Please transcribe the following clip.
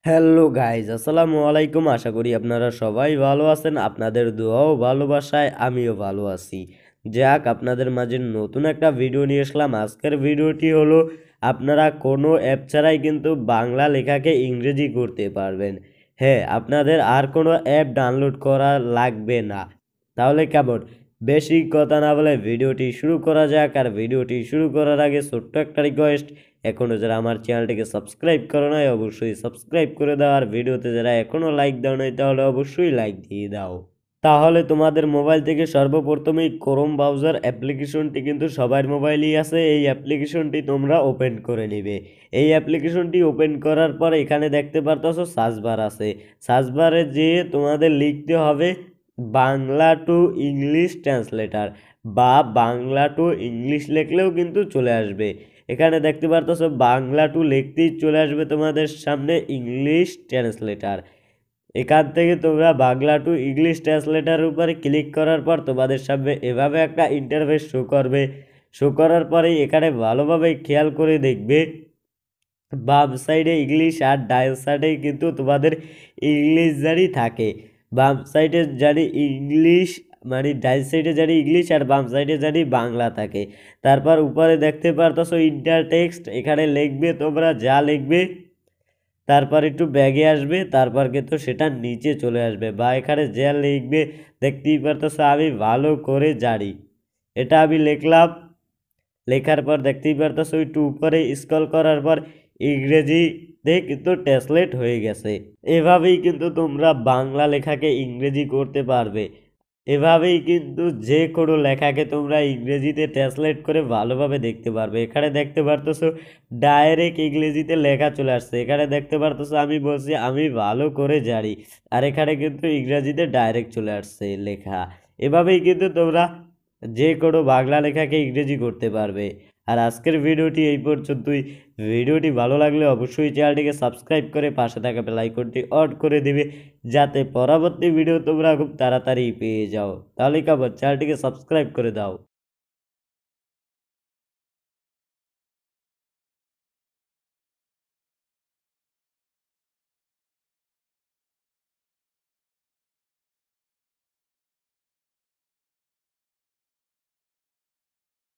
Hello guys, আসসালামু আলাইকুম। আশা করি আপনারা সবাই ভালো আছেন। আপনাদের দোয়া ও ভালোবাসায় আমিও ভালো আছি। যাক, আপনাদের মাঝে নতুন একটা ভিডিও নিয়ে আসলাম। আজকের ভিডিওটি হলো আপনারা কোনো অ্যাপ ছাড়াই কিন্তু বাংলা লেখাকে ইংরেজি করতে পারবেন। হ্যাঁ, আপনাদের আর কোনো অ্যাপ ডাউনলোড করা লাগবে না। তাহলে কেমন? বেশি কথা না বলে ভিডিওটি শুরু করা যাক। আর ভিডিওটি শুরু করার আগে ছোট্ট একটা রিকোয়েস্ট, এখনও যারা আমার চ্যানেলটিকে সাবস্ক্রাইব করো নাই অবশ্যই সাবস্ক্রাইব করে দাও। আর ভিডিওতে যারা এখনও লাইক দাও নাই তাহলে অবশ্যই লাইক দিয়ে দাও। তাহলে তোমাদের মোবাইল থেকে সর্বপ্রথমেই ক্রোম ব্রাউজার অ্যাপ্লিকেশনটি কিন্তু সবার মোবাইলেই আছে। এই অ্যাপ্লিকেশনটি তোমরা ওপেন করে নিবে। এই অ্যাপ্লিকেশনটি ওপেন করার পর এখানে দেখতে পারতেছো সার্চ বার আছে। সার্চ বারে যেয়ে তোমাদের লিখতে হবে বাংলা টু ইংলিশ ট্রান্সলেটার, বা বাংলা টু ইংলিশ লিখলেও কিন্তু চলে আসবে। এখানে দেখতে পারতেছো বাংলা টু লিখতেই চলে আসবে তোমাদের সামনে ইংলিশ ট্রান্সলেটার। এখান থেকে তোমরা বাংলা টু ইংলিশ ট্রান্সলেটারের উপরে ক্লিক করার পর তোমাদের সামনে এভাবে একটা ইন্টারফেস শো করবে। শো করার পরেই এখানে ভালোভাবে খেয়াল করে দেখবে বাম সাইডে ইংলিশ আর ডান সাইডে কিন্তু তোমাদের ইংলিশ জারি থাকে। বাম সাইডে জানি ইংলিশ, মানে ডান সাইডে জানি ইংলিশ আর বাম সাইডে জানি বাংলা থাকে। তারপর উপরে দেখতে পারতেছো ইন্টার টেক্সট, এখানে লিখবে তোমরা যা লিখবে। তারপর একটু ব্যাগে আসবে, তারপর কিন্তু সেটা নিচে চলে আসবে, বা এখানে যা লিখবে দেখতেই পারতেছো আমি ভালো করে জানি। এটা আমি লিখলাম। লেখার পর দেখতেই পারতেছো একটু উপরে স্ক্রল করার পর ইংরেজিতে কিন্তু ট্রান্সলেট হয়ে গেছে। এভাবেই কিন্তু তোমরা বাংলা লেখাকে ইংরেজি করতে পারবে। এভাবেই কিন্তু যে কোনো লেখাকে তোমরা ইংরেজিতে ট্রান্সলেট করে ভালোভাবে দেখতে পারবে। এখানে দেখতে পারতেছো ডাইরেক্ট ইংরেজিতে লেখা চলে আসছে। এখানে দেখতে পারতেছো আমি বলছি আমি ভালো করে জানি, আর এখানে কিন্তু ইংরেজিতে ডাইরেক্ট চলে আসছে লেখা। এভাবেই কিন্তু তোমরা যে কোনো বাংলা লেখাকে ইংরেজি করতে পারবে। আর আজকের ভিডিওটি এই পর্যন্তই। ভিডিওটি ভালো লাগলে অবশ্যই চ্যানেলটিকে সাবস্ক্রাইব করে পাশে থাকা বেল আইকনটি অন করে দিবে, যাতে পরবর্তী ভিডিও তোমরা খুব তাড়াতাড়ি পেয়ে যাও। তাহলে কেমন, চ্যানেলটিকে সাবস্ক্রাইব করে দাও।